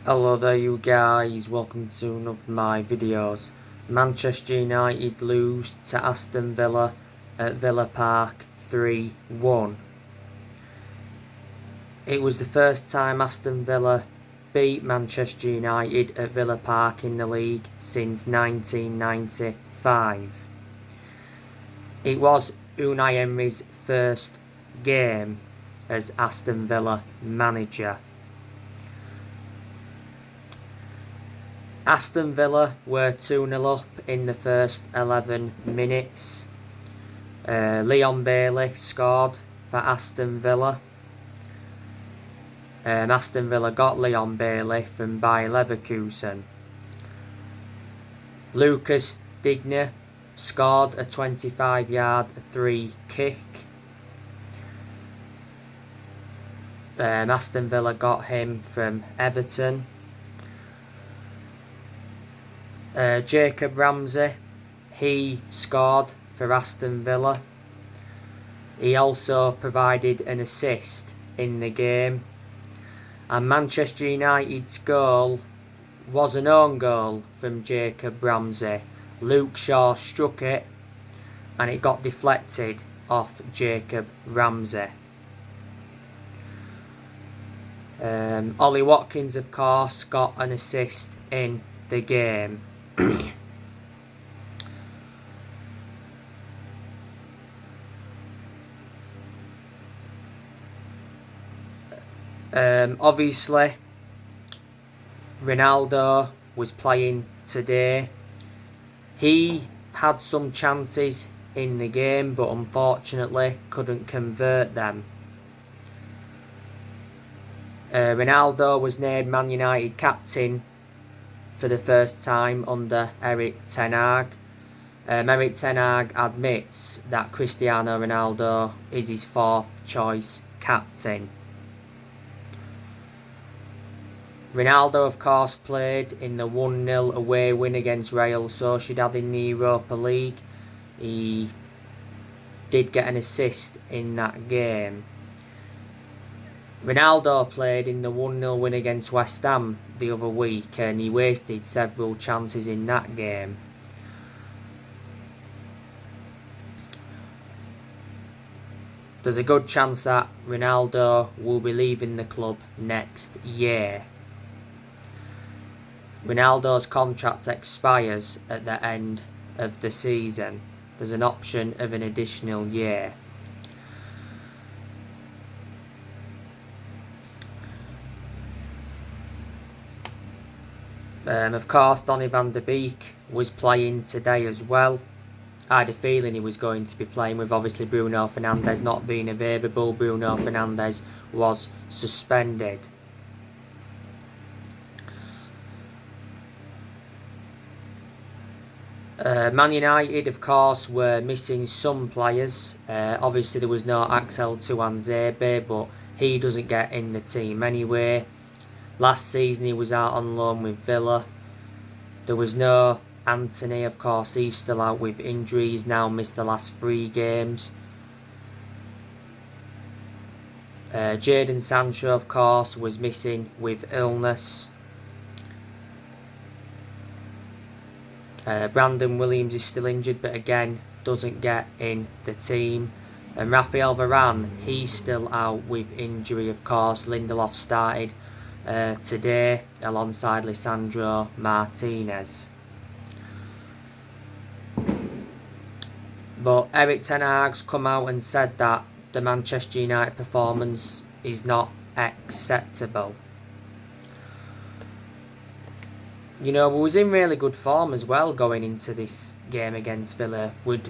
Hello there you guys, welcome to one of my videos. Manchester United lose to Aston Villa at Villa Park 3-1. It was the first time Aston Villa beat Manchester United at Villa Park in the league since 1995. It was Unai Emery's first game as Aston Villa manager. Aston Villa were 2-0 up in the first 11 minutes. Leon Bailey scored for Aston Villa. Aston Villa got Leon Bailey from Bayer Leverkusen. Lucas Digne scored a 25-yard free kick. Aston Villa got him from Everton. Jacob Ramsey, he scored for Aston Villa. He also provided an assist in the game. And Manchester United's goal was an own goal from Jacob Ramsey. Luke Shaw struck it and it got deflected off Jacob Ramsey. Ollie Watkins, of course, got an assist in the game. Obviously, Ronaldo was playing today. He had some chances in the game, but unfortunately couldn't convert them. Ronaldo was named Man United captain for the first time under Erik ten Hag. Erik ten Hag admits that Cristiano Ronaldo is his fourth choice captain. Ronaldo, of course, played in the 1-0 away win against Real Sociedad in the Europa League. He did get an assist in that game. Ronaldo played in the 1-0 win against West Ham the other week and he wasted several chances in that game. There's a good chance that Ronaldo will be leaving the club next year. Ronaldo's contract expires at the end of the season. There's an option of an additional year. Of course, Donny van der Beek was playing today as well. I had a feeling he was going to be playing with obviously Bruno Fernandes not being available. Bruno Fernandes was suspended. Man United, of course, were missing some players. Obviously, there was no Axel Tuanzebe, but he doesn't get in the team anyway. Last season, he was out on loan with Villa. There was no Anthony, of course, he's still out with injuries. Now missed the last 3 games. Jadon Sancho, of course, was missing with illness. Brandon Williams is still injured, but again doesn't get in the team. And Rafael Varane, he's still out with injury, of course. Lindelof started today alongside Lisandro Martinez. But Erik ten Hag's come out and said that the Manchester United performance is not acceptable. You know, we was in really good form as well going into this game against Villa. We'd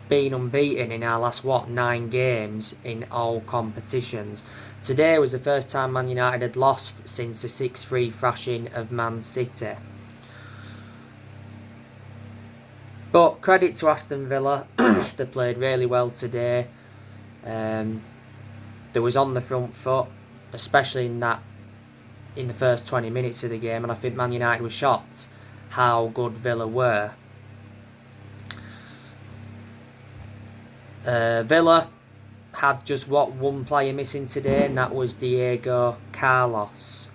been unbeaten in our last, 9 games in all competitions. Today was the first time Man United had lost since the 6-3 thrashing of Man City. But credit to Aston Villa, they played really well today. They was on the front foot, especially in the first 20 minutes of the game, and I think Man United was shocked how good Villa were. Villa had just one player missing today, and that was Diego Carlos.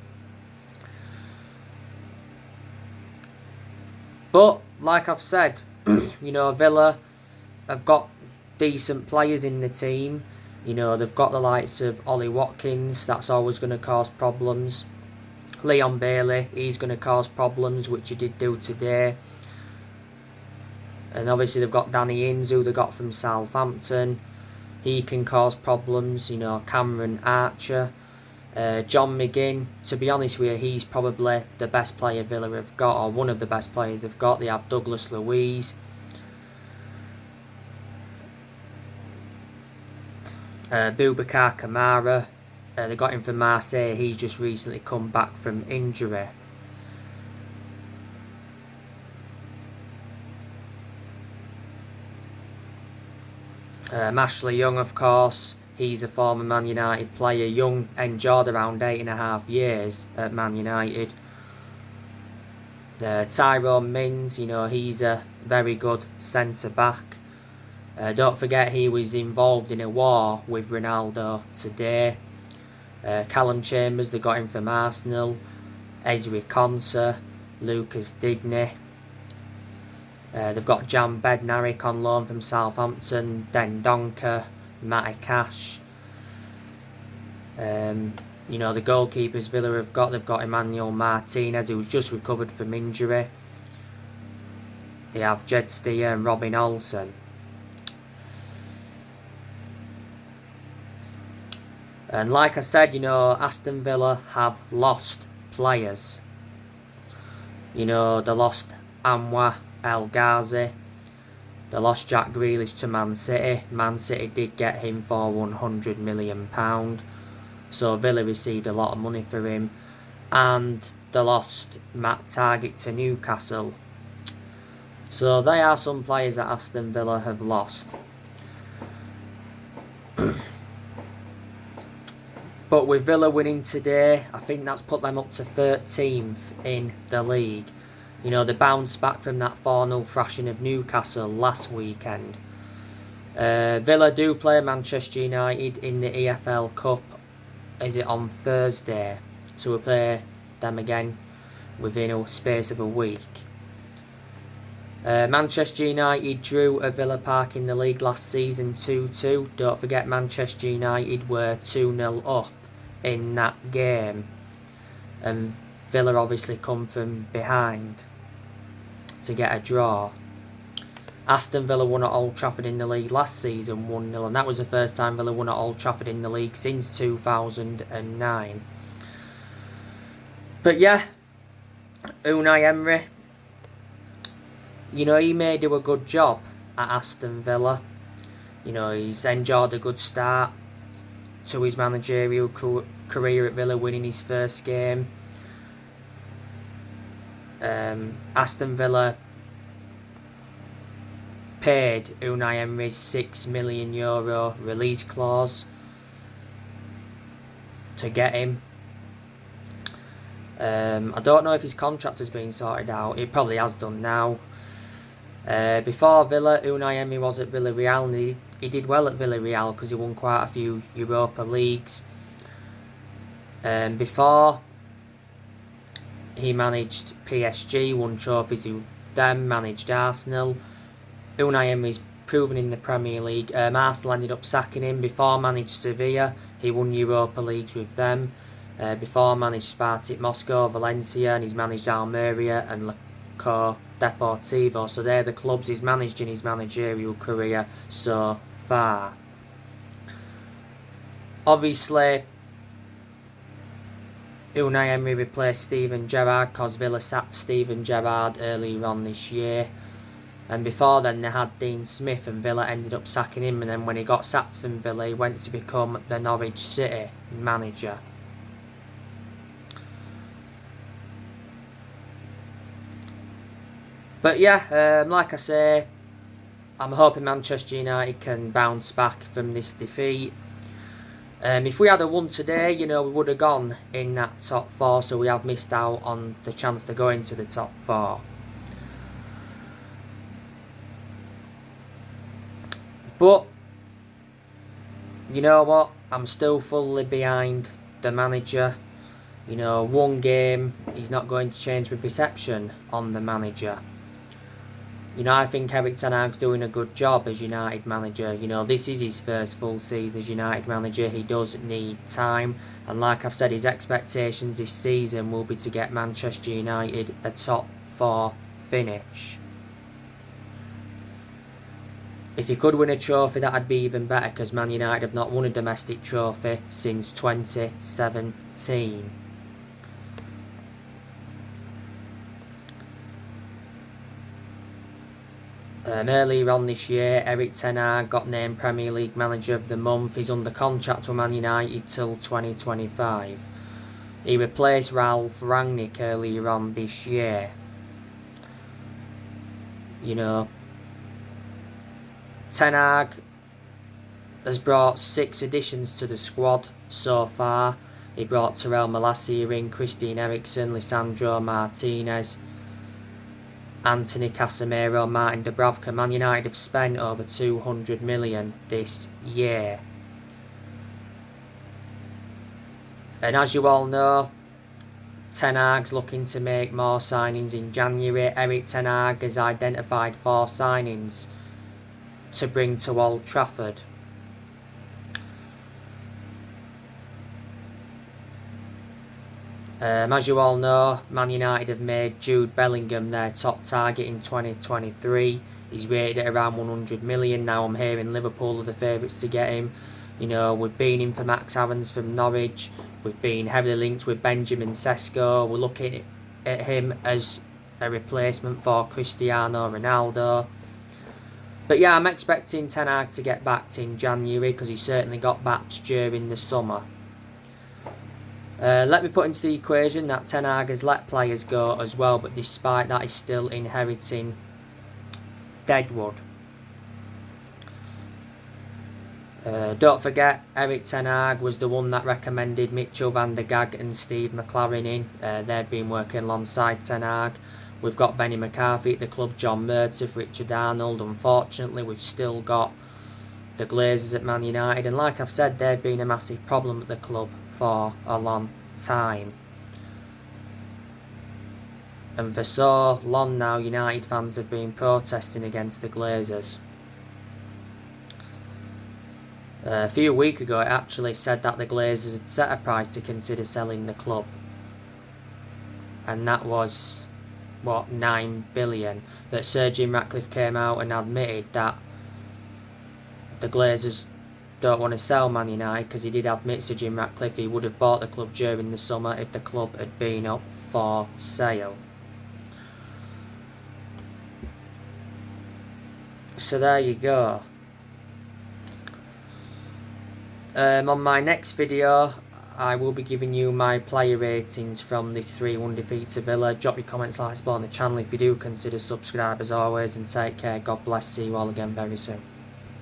But like I've said, you know, Villa have got decent players in the team. You know, they've got the likes of Ollie Watkins, that's always going to cause problems. Leon Bailey, he's going to cause problems, which he did do today. And obviously they've got Danny Ings, who they got from Southampton. He can cause problems. You know, Cameron Archer. John McGinn, to be honest with you, he's probably the best player Villa have got, or one of the best players they've got. They have Douglas Luiz. Boubacar Kamara, they got him from Marseille. He's just recently come back from injury. Ashley Young, of course, he's a former Man United player. Young endured around 8.5 years at Man United. Tyrone Mings, you know, he's a very good centre-back. Don't forget he was involved in a war with Ronaldo today. Callum Chambers, they got him from Arsenal. Ezri Konsa, Lucas Digne. They've got Jan Bednarik on loan from Southampton. Dendoncker, Matty Cash. You know, the goalkeepers Villa have got, they've got Emmanuel Martinez, who's just recovered from injury. They have Jed Steer and Robin Olsen. And like I said, you know, Aston Villa have lost players. You know, they lost Anwar El Ghazi. They lost Jack Grealish to Man City. Man City did get him for £100 million. So Villa received a lot of money for him. And they lost Matt Targett to Newcastle. So they are some players that Aston Villa have lost. But with Villa winning today, I think that's put them up to 13th in the league. You know, they bounced back from that 4-0 thrashing of Newcastle last weekend. Villa do play Manchester United in the EFL Cup. Is it on Thursday? So we'll play them again within a space of a week. Manchester United drew at Villa Park in the league last season 2-2. Don't forget Manchester United were 2-0 up in that game. And Villa obviously come from behind to get a draw. Aston Villa won at Old Trafford in the league last season 1-0, and that was the first time Villa won at Old Trafford in the league since 2009. But yeah, Unai Emery, you know, he may do a good job at Aston Villa. You know, he's enjoyed a good start to his managerial career at Villa, winning his first game. Aston Villa paid Unai Emery's €6 million release clause to get him. I don't know if his contract has been sorted out. It probably has done now. Before Villa, Unai Emery was at Villarreal, and he did well at Villarreal because he won quite a few Europa Leagues. Before, he managed PSG, won trophies with them, managed Arsenal. Unai Emery's proven in the Premier League. Arsenal ended up sacking him. Before, managed Sevilla, he won Europa Leagues with them. Before, managed Spartak Moscow, Valencia, and he's managed Almeria and Lecce Deportivo. So they're the clubs he's managed in his managerial career so far. Obviously, Unai Emery replaced Steven Gerrard because Villa sacked Steven Gerrard earlier on this year. And before then they had Dean Smith, and Villa ended up sacking him, and then when he got sacked from Villa he went to become the Norwich City manager. But yeah, like I say, I'm hoping Manchester United can bounce back from this defeat. If we had won today, you know, we would have gone in that top 4, so we have missed out on the chance to go into the top 4. But you know what? I'm still fully behind the manager. You know, one game is not going to change my perception on the manager. You know, I think Erik ten Hag's doing a good job as United manager. You know, this is his first full season as United manager. He does need time. And like I've said, his expectations this season will be to get Manchester United a top 4 finish. If he could win a trophy, that'd be even better, because Man United have not won a domestic trophy since 2017. Earlier on this year, Erik ten Hag got named Premier League Manager of the Month. He's under contract with Man United till 2025. He replaced Ralf Rangnick earlier on this year. You know, Ten Hag has brought 6 additions to the squad so far. He brought Terrell Malacia in, Christian Eriksen, Lisandro Martinez, Anthony Casemiro, Martin Dubravka. Man United have spent over 200 million this year. And as you all know, Ten Hag's looking to make more signings in January. Erik ten Hag has identified 4 signings to bring to Old Trafford. As you all know, Man United have made Jude Bellingham their top target in 2023. He's rated at around 100 million. Now I'm hearing Liverpool are the favourites to get him. You know, we've been in for Max Aarons from Norwich. We've been heavily linked with Benjamin Sesko. We're looking at him as a replacement for Cristiano Ronaldo. But yeah, I'm expecting Ten Hag to get backed in January, because he certainly got backed during the summer. Let me put into the equation that Ten Hag has let players go as well, but despite that he's still inheriting Deadwood. Don't forget, Erik ten Hag was the one that recommended Mitchell van der Gaag and Steve McLaren in. They've been working alongside Ten Hag. We've got Benny McCarthy at the club, John Murtaugh, Richard Arnold. Unfortunately, we've still got the Glazers at Man United, and like I've said, they've been a massive problem at the club for a long time. And for so long now, United fans have been protesting against the Glazers. A few weeks ago, it actually said that the Glazers had set a price to consider selling the club, and that was, what, 9 billion. But Sir Jim Ratcliffe came out and admitted that the Glazers don't want to sell Man United, because he did admit, Sir Jim Ratcliffe, he would have bought the club during the summer if the club had been up for sale. So there you go. On my next video, I will be giving you my player ratings from this 3-1 defeat to Villa. Drop your comments, like, support on the channel if you do. Consider subscribe as always, and take care. God bless. See you all again very soon.